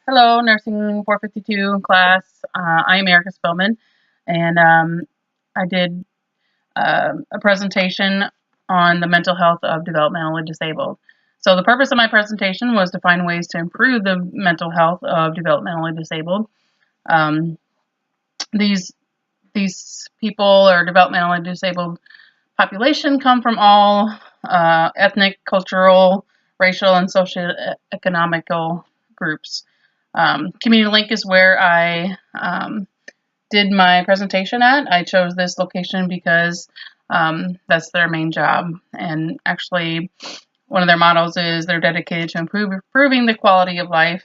Hello, Nursing 452 class. I am Erica Spillman, and I did a presentation on the mental health of developmentally disabled. So the purpose of my presentation was to find ways to improve the mental health of developmentally disabled. Um, these these people or developmentally disabled population come from all ethnic, cultural, racial, and socioeconomical groups. Community Link is where I did my presentation at. I chose this location because that's their main job. And actually, one of their mottos is they're dedicated to improving the quality of life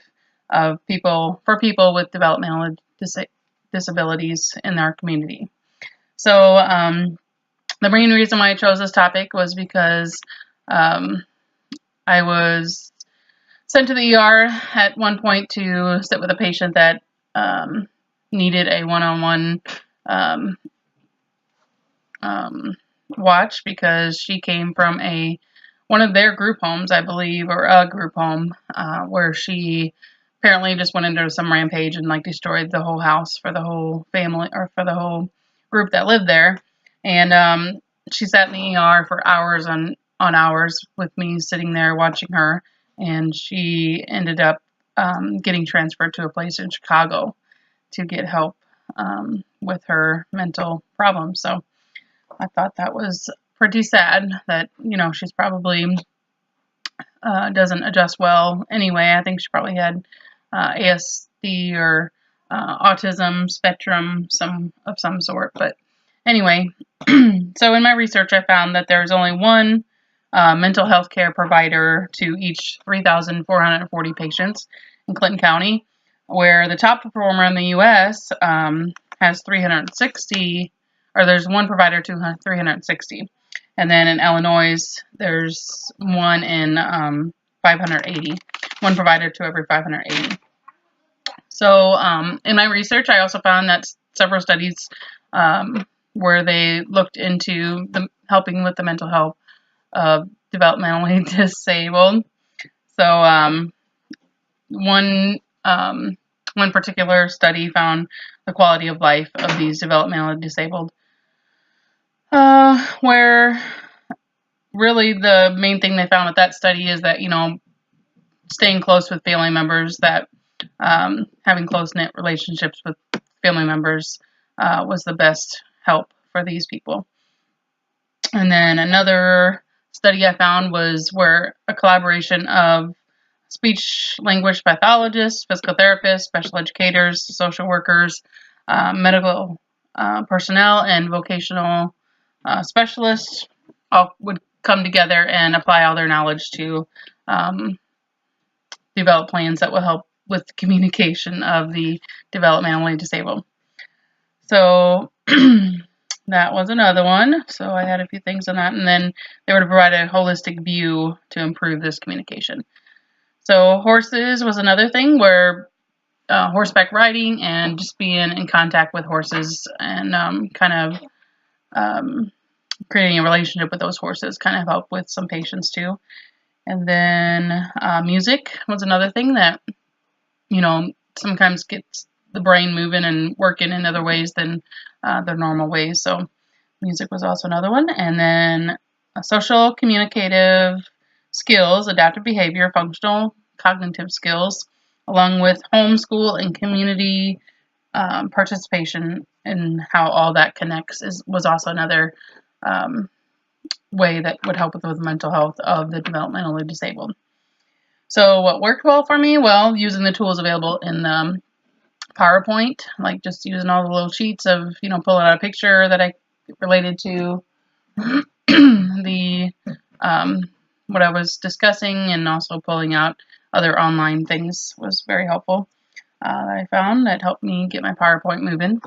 of people with developmental disabilities in our community. So the main reason why I chose this topic was because um, I was sent to the ER at one point to sit with a patient that needed a one-on-one um, watch because she came from one of their group homes, I believe, or a group home where she apparently just went into some rampage and like destroyed the whole house for the whole family or for the whole group that lived there. And she sat in the ER for hours on hours with me sitting there watching her, and she ended up getting transferred to a place in Chicago to get help with her mental problems. So I thought that was pretty sad that, she's probably doesn't adjust well anyway. I think she probably had ASD or autism spectrum of some sort. But anyway, so in my research, I found that there's only one mental health care provider to each 3,440 patients in Clinton County, where the top performer in the U.S. Has 360, or there's one provider to 360. And then in Illinois, there's one in 580, one provider to every 580. So in my research, I also found that several studies where they looked into helping with the mental health of developmentally disabled. So one particular study found the quality of life of these developmentally disabled, where really the main thing they found with that study is that, staying close with family members, that having close-knit relationships with family members was the best help for these people. And then another study I found was where a collaboration of speech language pathologists, physical therapists, special educators, social workers, medical personnel, and vocational specialists all would come together and apply all their knowledge to develop plans that will help with the communication of the developmentally disabled. So that was another one. So I had a few things on that. And then they were to provide a holistic view to improve this communication. So horses was another thing where horseback riding and just being in contact with horses and kind of creating a relationship with those horses kind of helped with some patients too. And then music was another thing that, sometimes gets the brain moving and working in other ways than the normal ways. So music was also another one. And then social communicative skills, adaptive behavior, functional cognitive skills, along with homeschool and community participation and how all that connects was also another way that would help with the mental health of the developmentally disabled. So what worked well for me? Well, using the tools available in PowerPoint, like just using all the little sheets of, pulling out a picture that I related to the what I was discussing, and also pulling out other online things was very helpful. I found that helped me get my PowerPoint moving.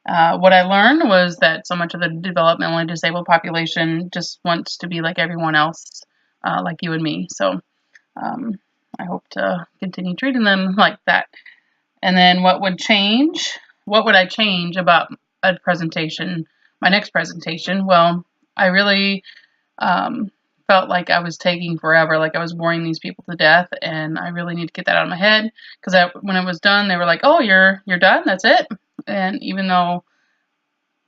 What I learned was that so much of the developmentally disabled population just wants to be like everyone else, like you and me. So I hope to continue treating them like that. And then what would I change about a presentation, my next presentation? Well, I really felt like I was taking forever, like I was boring these people to death, and I really need to get that out of my head, because when it was done, they were like, "Oh, you're done? That's it?" And even though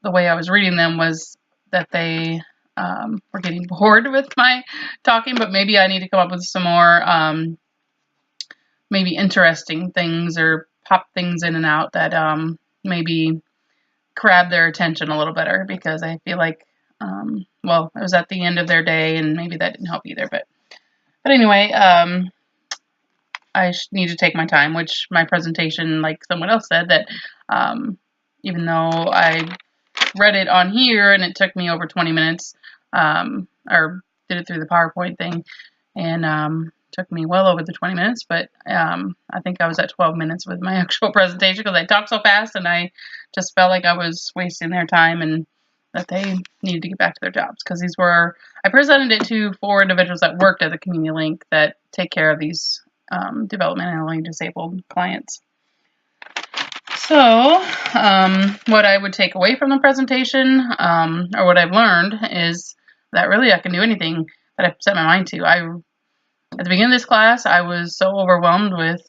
the way I was reading them was that they were getting bored with my talking, but maybe I need to come up with some more maybe interesting things or pop things in and out that maybe grab their attention a little better, because I feel like, well, it was at the end of their day and maybe that didn't help either. But anyway, I need to take my time, which my presentation, like someone else said, that even though I read it on here and it took me over 20 minutes, or did it through the PowerPoint thing, and took me well over the 20 minutes, but I think I was at 12 minutes with my actual presentation, because I talked so fast and I just felt like I was wasting their time and that they needed to get back to their jobs, because I presented it to 4 individuals that worked at the Community Link that take care of these developmentally disabled clients. So, what I would take away from the presentation, or what I've learned, is that really I can do anything that I set my mind to. At the beginning of this class, I was so overwhelmed with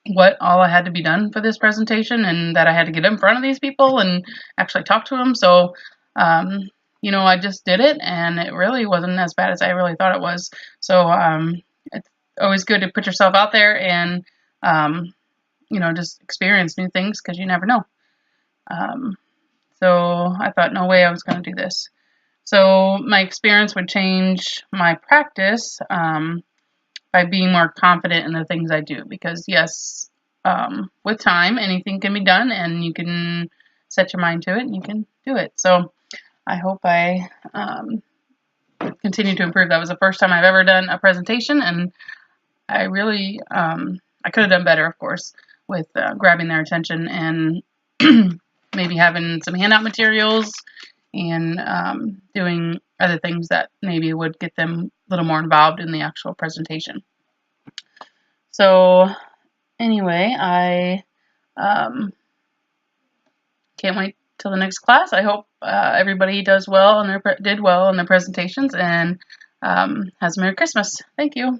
what all I had to be done for this presentation, and that I had to get in front of these people and actually talk to them. So, you know, I just did it, and it really wasn't as bad as I really thought it was. So, it's always good to put yourself out there and, you know, just experience new things, because you never know. So I thought, no way I was going to do this. So my experience would change my practice by being more confident in the things I do, because yes, with time, anything can be done, and you can set your mind to it and you can do it. So I hope I continue to improve. That was the first time I've ever done a presentation, and I really, I could have done better, of course, with grabbing their attention and maybe having some handout materials and doing other things that maybe would get them a little more involved in the actual presentation. So anyway, I can't wait till the next class. I hope everybody did well in their presentations, and has a Merry Christmas. Thank you.